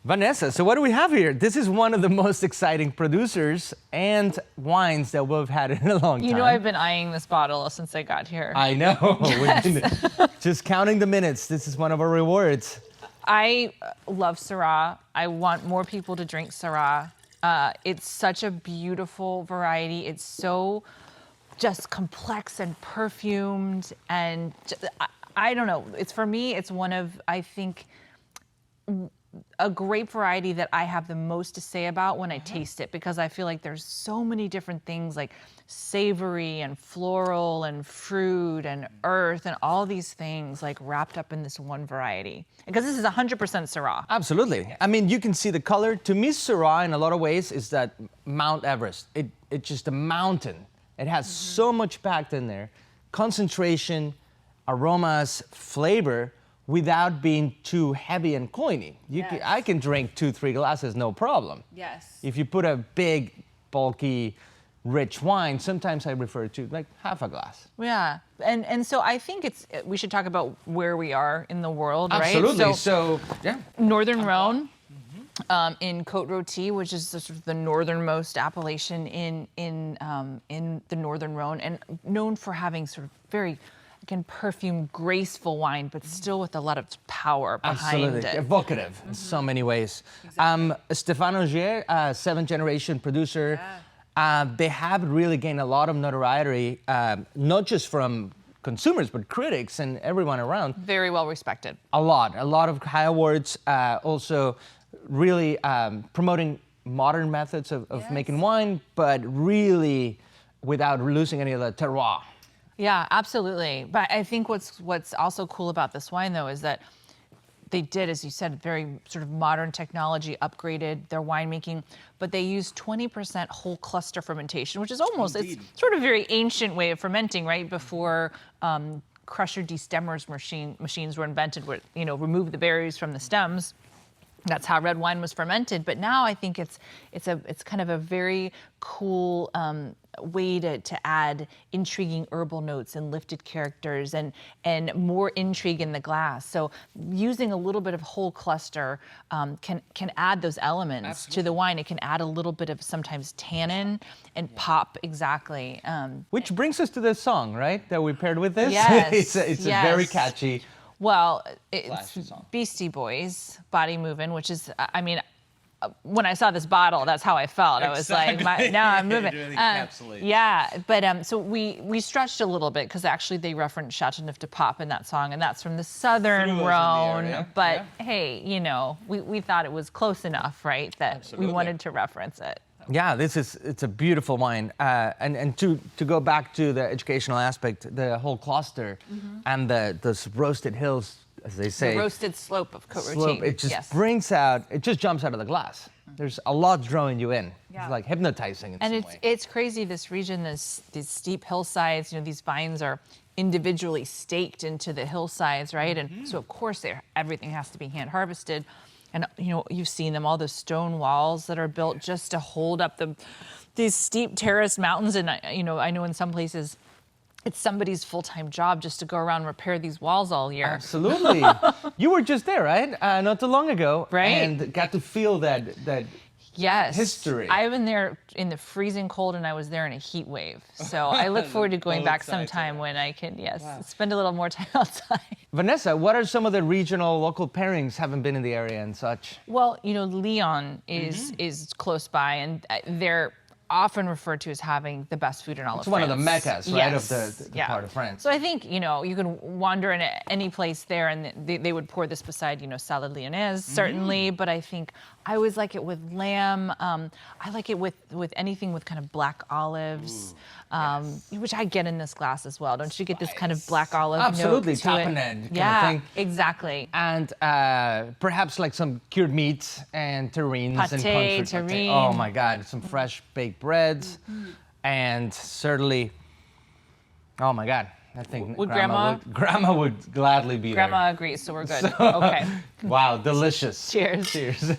Vanessa, so what do we have here? This is one of the most exciting producers and wines that we've had in a long time. You know, I've been eyeing this bottle since I got here. I know. We've been just counting the minutes. This is one of our rewards. I love Syrah. I want more people to drink Syrah. It's such a beautiful variety. It's so just complex and perfumed, and I don't know. It's, for me, it's one of, I think, a grape variety that I have the most to say about when I taste it, because I feel like there's so many different things like savory and floral and fruit and earth and all these things like wrapped up in this one variety. Because this is 100% Syrah. Absolutely. I mean, you can see the color. To me, Syrah in a lot of ways is that Mount Everest. It's just a mountain. It has so much packed in there. Concentration, aromas, flavor, without being too heavy and cloying. I can drink 2-3 glasses, no problem. Yes. If you put a big, bulky, rich wine, sometimes I refer to like half a glass. Yeah, and so I think we should talk about where we are in the world, right? Absolutely. So yeah. Northern Rhone, in Cote Rotie, which is sort of the northernmost appellation in the Northern Rhone, and known for having sort of very, again, perfumed, graceful wine, but still with a lot of power behind it. Evocative in so many ways. Exactly. Stephane Ogier, 7th-generation producer. They have really gained a lot of notoriety, not just from consumers, but critics and everyone around. Very well respected. A lot of high awards. Also, really promoting modern methods of making wine, but really without losing any of the terroir. Yeah, absolutely. But I think what's also cool about this wine, though, is that they did, as you said, very sort of modern technology, upgraded their winemaking, but they used 20% whole cluster fermentation, which is almost, it's sort of a very ancient way of fermenting, right? Before crusher destemmers machines were invented, where, you know, remove the berries from the stems. That's how red wine was fermented. But now I think it's kind of a very cool way to add intriguing herbal notes and lifted characters and more intrigue in the glass. So using a little bit of whole cluster can add those elements to the wine. It can add a little bit of sometimes tannin and pop, exactly. Which brings us to this song, right? That we paired with this. Yes, it's a very catchy. Well, it's Beastie Boys, Body Movin', which is, I mean, when I saw this bottle, that's how I felt. Exactly. I was like, now I'm moving. Yeah, but so we stretched a little bit, because actually they referenced Chateauneuf de Pape in that song, and that's from the Southern Rhone. But hey, you know, we thought it was close enough, right, that we wanted to reference it. Yeah, it's a beautiful wine. And to go back to the educational aspect, the whole cluster and those roasted hills, as they say. The roasted slope of Cote Rotie. It just brings out, it just jumps out of the glass. There's a lot drawing you in. Yeah. It's like hypnotizing in some way. It's crazy, this region, these steep hillsides, you know, these vines are individually staked into the hillsides, right? And so of course everything has to be hand harvested. And, you know, you've seen them, all those stone walls that are built just to hold up these steep terraced mountains. And, you know, I know in some places it's somebody's full-time job just to go around and repair these walls all year. Absolutely. You were just there, right? Not too long ago. Right. And got to feel that history. I've been there in the freezing cold, and I was there in a heat wave. So I look forward to going back sometime when I can, spend a little more time outside. Vanessa, what are some of the regional local pairings haven't been in the area and such? Well, you know, Lyon is close by, and they're often referred to as having the best food in all of France. It's one of the meccas, right, of the part of France. So I think, you know, you can wander in any place there, and they would pour this beside, you know, salad lyonnaise, certainly, but I think I always like it with lamb. I like it with anything with kind of black olives, which I get in this glass as well. Don't you get this kind of black olive Absolutely, note to top it? and end kind Yeah, of thing. exactly. And perhaps like some cured meats and terrines and Pâté, comfort. terrine. Oh my God, some fresh baked breads, and certainly, oh my God, I think Would Grandma would gladly be Grandma there. agrees, so we're good. Okay. Wow, delicious. Cheers. Cheers.